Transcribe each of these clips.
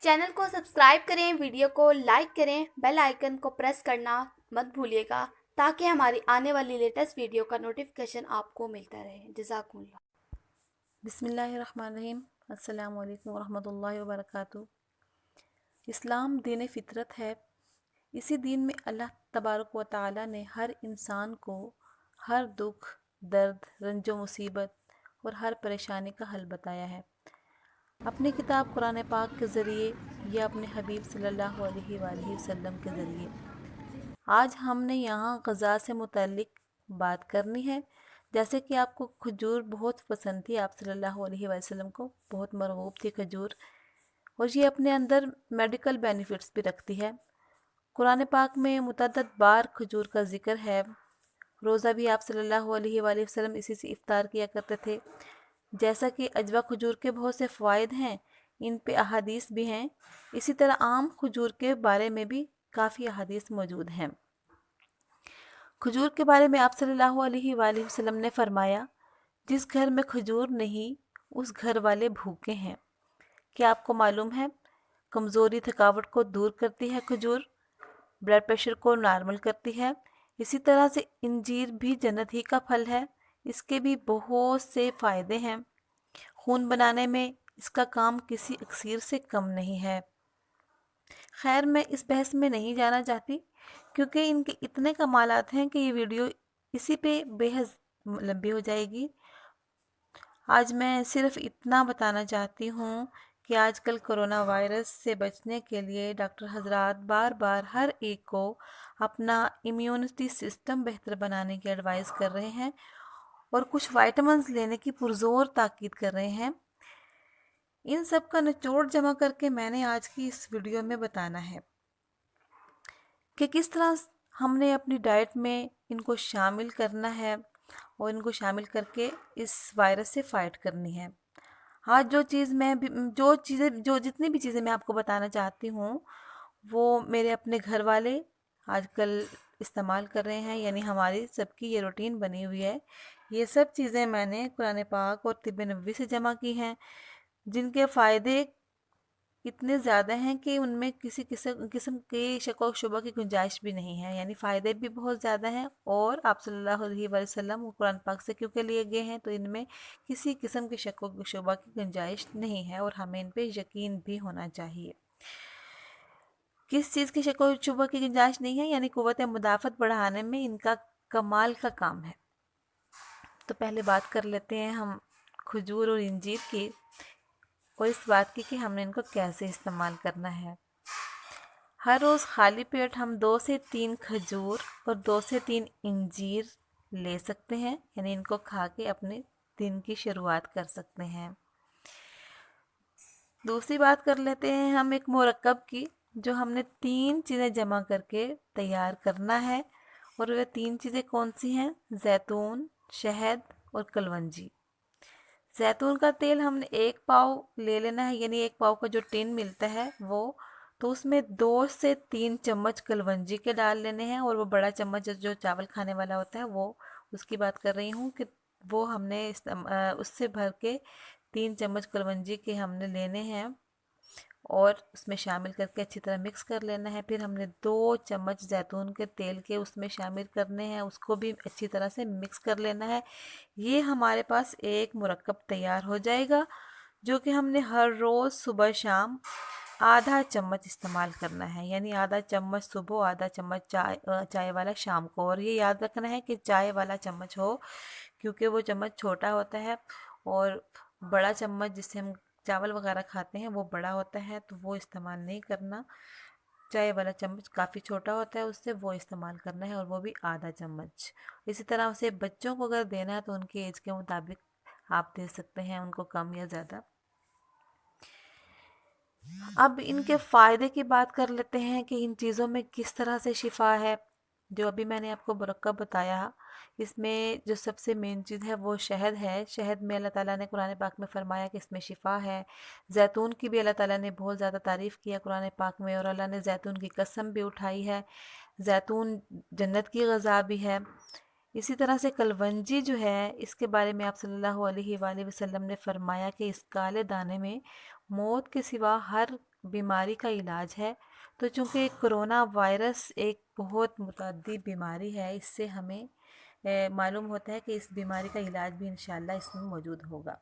Channel को subscribe करें, video को लाइक करें, बेल आइकन को प्रेस करना मत भूलिएगा ताकि हमारी आने वाली लेटेस्ट वीडियो का नोटिफिकेशन आपको मिलता रहे। जज़ाकुमुल्लाह। बिस्मिल्लाहिर्रहमानिर्रहीम। अस्सलामु अलैकुम वरहमतुल्लाहि वबरकातुहू। इस्लाम दीन फितरत है। इसी दीन में अल्लाह तबारक व तआला ने हर इंसान को हर दुख, दर्द, रंजो मुसीबत और हर परेशानी का हल बताया है। अपनी किताब कुरान पाक के ज़रिए या अपने हबीब सल्लल्लाहु अलैहि वसल्लम के ज़रिए। आज हमने यहाँ ग़ज़ा से मुतल्लिक़ बात करनी है। जैसे कि आपको खजूर बहुत पसंद थी, आप सल्लल्लाहु अलैहि वसल्लम को बहुत मरगूब थी खजूर, और ये अपने अंदर मेडिकल बेनिफिट्स भी रखती है। कुरान पाक में मुतअद्दिद बार खजूर का ज़िक्र है। रोज़ा भी आप सल्लल्लाहु अलैहि वसल्लम इसी से इफ्तार किया करते थे। जैसा कि अजवा खजूर के बहुत से फ़वाइद हैं, इन पे अहादीस भी हैं। इसी तरह आम खजूर के बारे में भी काफ़ी अहादीस मौजूद हैं। खजूर के बारे में आप सल्लल्लाहु अलैहि वसल्लम ने फरमाया, जिस घर में खजूर नहीं उस घर वाले भूखे हैं। क्या आपको मालूम है, कमज़ोरी थकावट को दूर करती है खजूर, ब्लड प्रेशर को नॉर्मल करती है। इसी तरह से इंजीर भी जन्नत ही का फल है। इसके भी बहुत से फ़ायदे हैं। खून बनाने में इसका काम किसी अक्सीर से कम नहीं है। खैर, मैं इस बहस में नहीं जाना चाहती क्योंकि इनके इतने कमालात हैं कि ये वीडियो इसी पे बेहद लंबी हो जाएगी। आज मैं सिर्फ इतना बताना चाहती हूँ कि आजकल कोरोना वायरस से बचने के लिए डॉक्टर हजरात बार बार हर एक को अपना इम्यूनिटी सिस्टम बेहतर बनाने की एडवाइस कर रहे हैं और कुछ वाइटामिन्स लेने की पुरजोर ताकीद कर रहे हैं। इन सब का निचोड़ जमा करके मैंने आज की इस वीडियो में बताना है कि किस तरह हमने अपनी डाइट में इनको शामिल करना है और इनको शामिल करके इस वायरस से फ़ाइट करनी है। आज जो जितनी भी चीज़ें मैं आपको बताना चाहती हूँ वो मेरे अपने घर वाले आजकल इस्तेमाल कर रहे हैं, यानी हमारी सबकी ये रूटीन बनी हुई है। ये सब चीज़ें मैंने कुरान पाक और तिब्ब नबवी से जमा की हैं, जिनके फ़ायदे इतने ज़्यादा हैं कि उनमें किसी किस्म किस्म के शक व शुबा की गुंजाइश भी नहीं है। यानी फ़ायदे भी बहुत ज़्यादा हैं और आप सल्लल्लाहु अलैहि वसल्लम कुरान पाक से क्योंकि लिए गए हैं तो इनमें किसी किस्म के शक व शुबा की गुंजाइश नहीं है और हमें इन पे यकीन भी होना चाहिए। किस चीज़ की शक व शुबा की गुंजाइश नहीं है, यानी क़ुव्वत मुदाफ़त बढ़ाने में इनका कमाल का काम है। तो पहले बात कर लेते हैं हम खजूर और इंजीर की और इस बात की कि हमने इनको कैसे इस्तेमाल करना है। हर रोज़ खाली पेट हम 2 से 3 खजूर और 2 से 3 इंजीर ले सकते हैं, यानी इनको खा के अपने दिन की शुरुआत कर सकते हैं। दूसरी बात कर लेते हैं हम एक मुरक्कब की, जो हमने 3 चीज़ें जमा करके तैयार करना है और वह 3 चीज़ें कौन सी हैं? जैतून, शहद और कलवंजी। जैतून का तेल हमने 1 पाव ले लेना है, यानी 1 पाव का जो टिन मिलता है वो, तो उसमें 2 से 3 चम्मच कलवंजी के डाल लेने हैं और वो बड़ा चम्मच जो चावल खाने वाला होता है वो, उसकी बात कर रही हूँ कि वो हमने उससे भर के 3 चम्मच कलवंजी के हमने लेने हैं और उसमें शामिल करके अच्छी तरह मिक्स कर लेना है। फिर हमने 2 चम्मच जैतून के तेल के उसमें शामिल करने हैं, उसको भी अच्छी तरह से मिक्स कर लेना है। ये हमारे पास एक मुरक्कब तैयार हो जाएगा, जो कि हमने हर रोज़ सुबह शाम आधा चम्मच इस्तेमाल करना है, यानी आधा चम्मच सुबह, आधा चम्मच चाय वाला शाम को। और ये याद रखना है कि चाय वाला चम्मच हो, क्योंकि वो चम्मच छोटा होता है और बड़ा चम्मच जिससे हम चावल वगैरह खाते हैं वो बड़ा होता है, तो वो इस्तेमाल नहीं करना। चाय वाला चम्मच काफ़ी छोटा होता है, उससे वो इस्तेमाल करना है और वो भी आधा चम्मच। इसी तरह से बच्चों को अगर देना है तो उनकी एज के मुताबिक आप दे सकते हैं, उनको कम या ज़्यादा। अब इनके फ़ायदे की बात कर लेते हैं कि इन चीज़ों में किस तरह से शिफा है। जो अभी मैंने आपको मुरक्कब बताया, इसमें जो सबसे मेन चीज़ है वो शहद है। शहद में अल्लाह ताला ने कुरान पाक में फ़रमाया कि इसमें शिफा है। जैतून की भी अल्लाह ताला ने बहुत ज़्यादा तारीफ़ किया कुरान पाक में और अल्लाह ने जैतून की कसम भी उठाई है। जैतून जन्नत की ग़ज़ा भी है। इसी तरह से कलवंजी जो है, इसके बारे में आप सल्लल्लाहु अलैहि वसल्लम ने फ़रमाया कि इस काले दाने में मौत के सिवा हर بیماری کا علاج ہے۔ تو چونکہ کرونا وائرس ایک بہت متعدی بیماری ہے، اس سے ہمیں معلوم ہوتا ہے کہ اس بیماری کا علاج بھی انشاءاللہ اس میں موجود ہوگا۔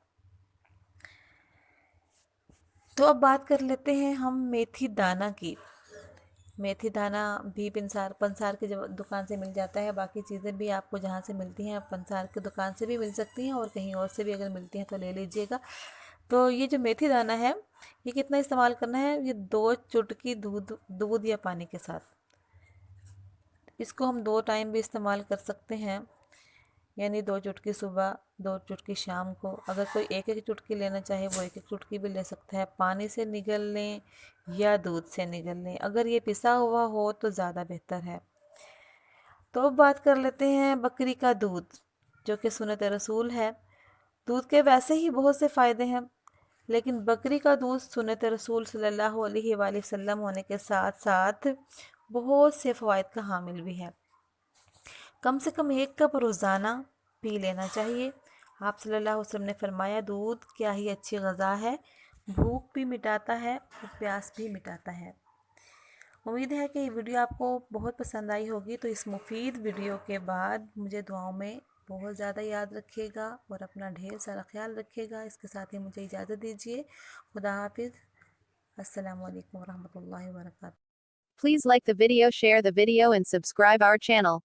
تو اب بات کر لیتے ہیں ہم میتھی دانہ کی۔ میتھی دانہ بھی پنسار کی دکان سے مل جاتا ہے، باقی چیزیں بھی آپ کو جہاں سے ملتی ہیں پنسار کی دکان سے بھی مل سکتی ہیں، اور کہیں اور سے بھی اگر ملتی ہیں تو لے لیجئے گا۔ تو یہ جو میتھی دانہ ہے یہ کتنا استعمال کرنا ہے؟ یہ 2 چٹکی دودھ یا پانی کے ساتھ، اس کو ہم 2 ٹائم بھی استعمال کر سکتے ہیں، یعنی 2 چٹکی صبح 2 چٹکی شام کو۔ اگر کوئی ایک چٹکی لینا چاہے وہ ایک چٹکی بھی لے سکتا ہے، پانی سے نگل لیں یا دودھ سے نگل لیں، اگر یہ پسا ہوا ہو تو زیادہ بہتر ہے۔ تو اب بات کر لیتے ہیں بکری کا دودھ، جو کہ سنت رسول ہے۔ دودھ کے ویسے ہی بہت سے فائدے ہیں، لیکن بکری کا دودھ سنت رسول صلی اللہ علیہ وآلہ وسلم ہونے کے ساتھ ساتھ بہت سے فوائد کا حامل بھی ہے۔ کم سے کم 1 کپ روزانہ پی لینا چاہیے۔ آپ صلی اللہ علیہ وسلم نے فرمایا دودھ کیا ہی اچھی غذا ہے، بھوک بھی مٹاتا ہے اور پیاس بھی مٹاتا ہے۔ امید ہے کہ یہ ویڈیو آپ کو بہت پسند آئی ہوگی، تو اس مفید ویڈیو کے بعد مجھے دعاؤں میں بہت زیادہ یاد رکھیے گا اور اپنا ڈھیر سارا خیال رکھیے گا۔ اس کے ساتھ ہی مجھے اجازت دیجیے۔ خدا حافظ۔ السلام علیکم ورحمۃ اللہ وبرکاتہ۔ Please like the video, share the video and subscribe our channel.